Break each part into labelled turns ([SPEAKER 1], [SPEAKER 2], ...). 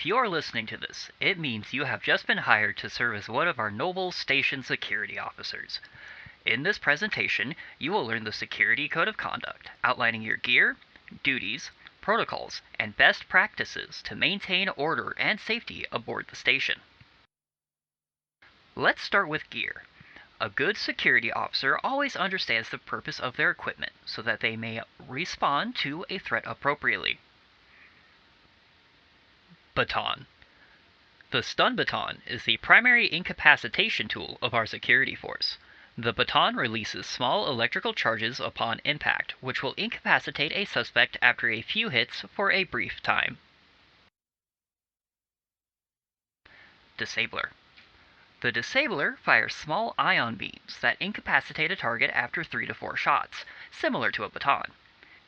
[SPEAKER 1] If you are listening to this, it means you have just been hired to serve as one of our noble station security officers. In this presentation, you will learn the Security Code of Conduct, outlining your gear, duties, protocols, and best practices to maintain order and safety aboard the station. Let's start with gear. A good security officer always understands the purpose of their equipment so that they may respond to a threat appropriately. Baton. The stun baton is the primary incapacitation tool of our security force. The baton releases small electrical charges upon impact, which will incapacitate a suspect after a few hits for a brief time. Disabler. The disabler fires small ion beams that incapacitate a target after 3 to 4 shots, similar to a baton.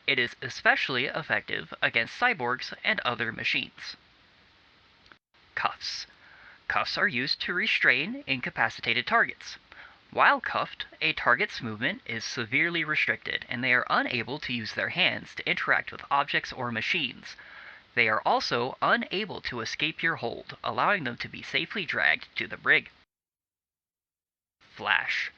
[SPEAKER 1] It is especially effective against cyborgs and other machines. Cuffs. Cuffs are used to restrain incapacitated targets. While cuffed, a target's movement is severely restricted, and they are unable to use their hands to interact with objects or machines. They are also unable to escape your hold, allowing them to be safely dragged to the brig. Flash.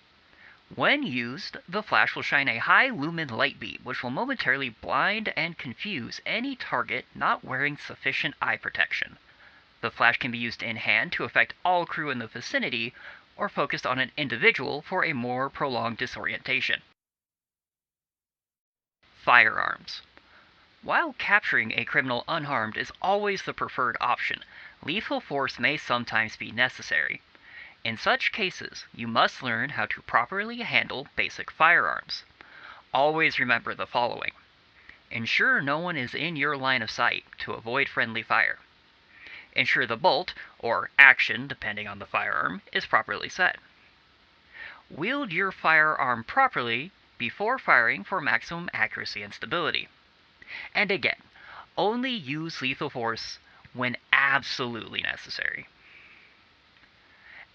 [SPEAKER 1] When used, the flash will shine a high lumen light beam, which will momentarily blind and confuse any target not wearing sufficient eye protection. The flash can be used in hand to affect all crew in the vicinity, or focused on an individual for a more prolonged disorientation. Firearms. While capturing a criminal unharmed is always the preferred option, lethal force may sometimes be necessary. In such cases, you must learn how to properly handle basic firearms. Always remember the following. Ensure no one is in your line of sight to avoid friendly fire. Ensure the bolt, or action depending on the firearm, is properly set. Wield your firearm properly before firing for maximum accuracy and stability. And again, only use lethal force when absolutely necessary.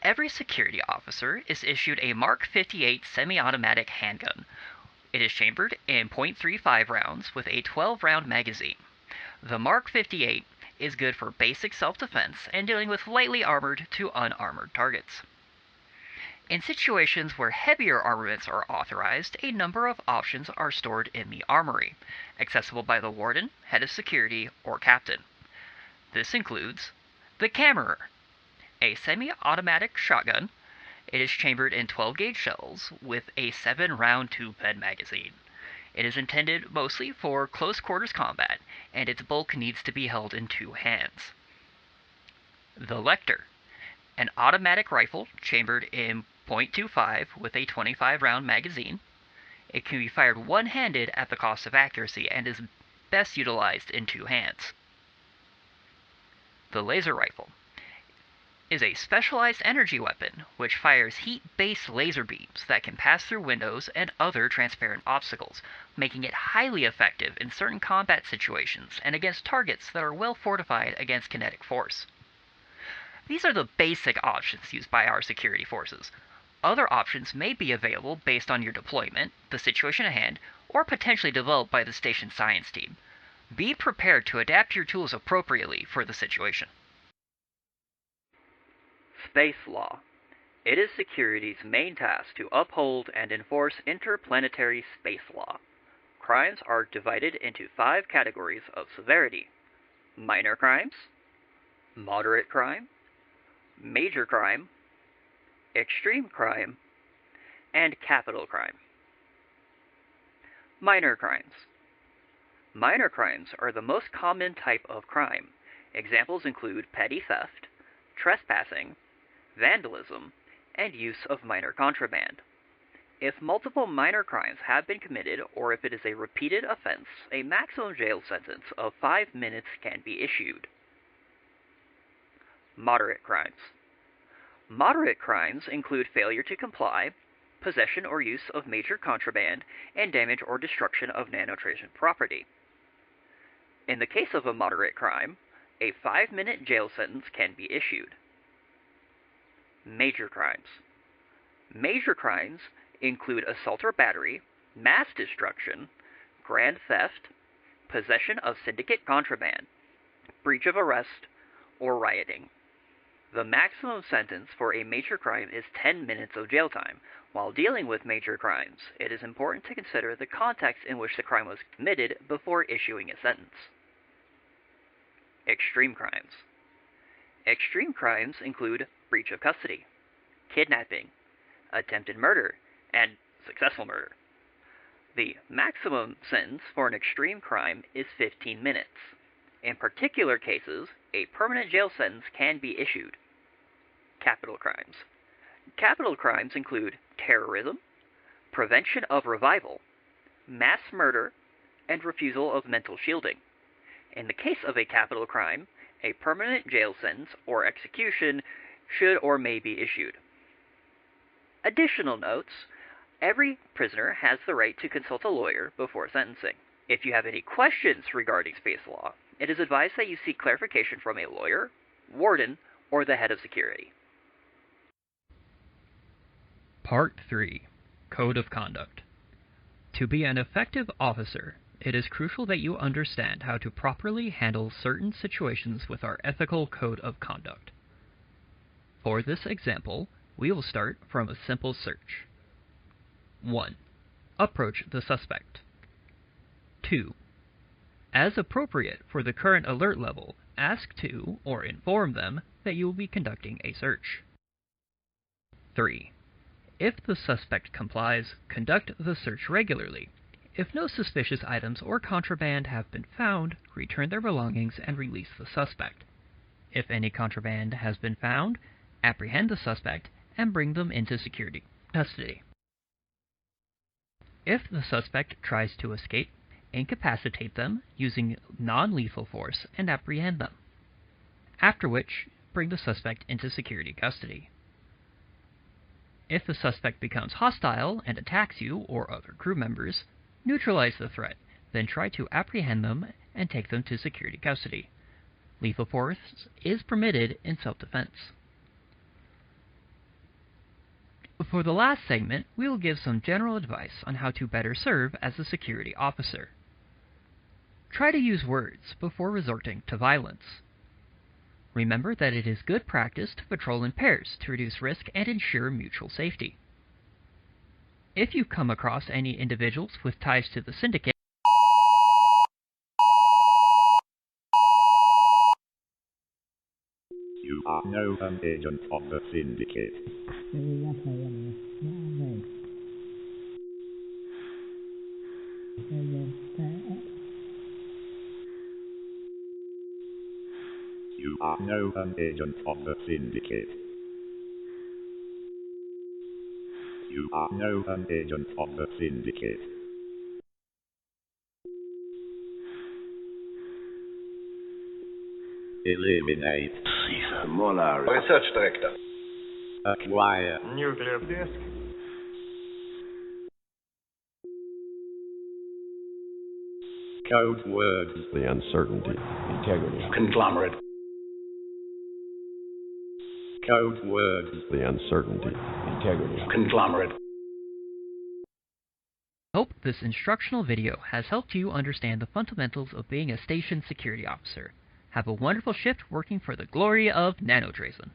[SPEAKER 1] Every security officer is issued a MR.58 semi-automatic handgun. It is chambered in .35 rounds with a 12-round magazine. The MR.58 is good for basic self-defense and dealing with lightly armored to unarmored targets. In situations where heavier armaments are authorized, a number of options are stored in the armory, accessible by the warden, head of security, or captain. This includes the Cammerer, a semi-automatic shotgun. It is chambered in 12-gauge shells with a 7-round tube-fed magazine. It is intended mostly for close-quarters combat, and its bulk needs to be held in 2 hands. The Lecter, an automatic rifle chambered in .25 with a 25-round magazine. It can be fired one-handed at the cost of accuracy and is best utilized in 2 hands. The Laser Rifle is a specialized energy weapon which fires heat-based laser beams that can pass through windows and other transparent obstacles, making it highly effective in certain combat situations and against targets that are well fortified against kinetic force. These are the basic options used by our security forces. Other options may be available based on your deployment, the situation at hand, or potentially developed by the station science team. Be prepared to adapt your tools appropriately for the situation. Space law. It is security's main task to uphold and enforce interplanetary space law. Crimes are divided into 5 categories of severity: minor crimes, moderate crime, major crime, extreme crime, and capital crime. Minor crimes. Minor crimes are the most common type of crime. Examples include petty theft, trespassing, vandalism, and use of minor contraband. If multiple minor crimes have been committed, or if it is a repeated offense, a maximum jail sentence of 5 minutes can be issued. Moderate crimes. Moderate crimes include failure to comply, possession or use of major contraband, and damage or destruction of nanotrasen property. In the case of a moderate crime, a 5-minute jail sentence can be issued. Major crimes. Major crimes include assault or battery, mass destruction, grand theft, possession of syndicate contraband, breach of arrest, or rioting. The maximum sentence for a major crime is 10 minutes of jail time. While dealing with major crimes, it is important to consider the context in which the crime was committed before issuing a sentence. Extreme crimes. Extreme crimes include breach of custody, kidnapping, attempted murder, and successful murder. The maximum sentence for an extreme crime is 15 minutes. In particular cases, a permanent jail sentence can be issued. Capital crimes. Capital crimes include terrorism, prevention of revival, mass murder, and refusal of mental shielding. In the case of a capital crime, a permanent jail sentence or execution should or may be issued. Additional notes: every prisoner has the right to consult a lawyer before sentencing. If you have any questions regarding space law, it is advised that you seek clarification from a lawyer, warden, or the head of security.
[SPEAKER 2] Part 3. Code of Conduct. To be an effective officer, it is crucial that you understand how to properly handle certain situations with our ethical code of conduct. For this example, we will start from a simple search. 1. Approach the suspect. 2. As appropriate for the current alert level, ask to or inform them that you will be conducting a search. 3. If the suspect complies, conduct the search regularly. If no suspicious items or contraband have been found, return their belongings and release the suspect. If any contraband has been found, apprehend the suspect and bring them into security custody. If the suspect tries to escape, incapacitate them using non-lethal force and apprehend them, after which bring the suspect into security custody. If the suspect becomes hostile and attacks you or other crew members, neutralize the threat, then try to apprehend them and take them to security custody. Lethal force is permitted in self-defense. For the last segment, we will give some general advice on how to better serve as a security officer. Try to use words before resorting to violence. Remember that it is good practice to patrol in pairs to reduce risk and ensure mutual safety. If you come across any individuals with ties to the Syndicate,
[SPEAKER 3] you are now an agent of the Syndicate. You are now an agent of the Syndicate. You are now an agent of the Syndicate. Eliminate.
[SPEAKER 4] Molar. Research Director.
[SPEAKER 3] Acquire.
[SPEAKER 4] Nuclear disk.
[SPEAKER 3] Code words.
[SPEAKER 5] The uncertainty, integrity,
[SPEAKER 4] Conglomerate.
[SPEAKER 3] Code words.
[SPEAKER 5] the uncertainty, integrity.
[SPEAKER 4] Conglomerate.
[SPEAKER 2] hope this instructional video has helped you understand the fundamentals of being a station security officer. Have a wonderful shift working for the glory of Nanotrasen.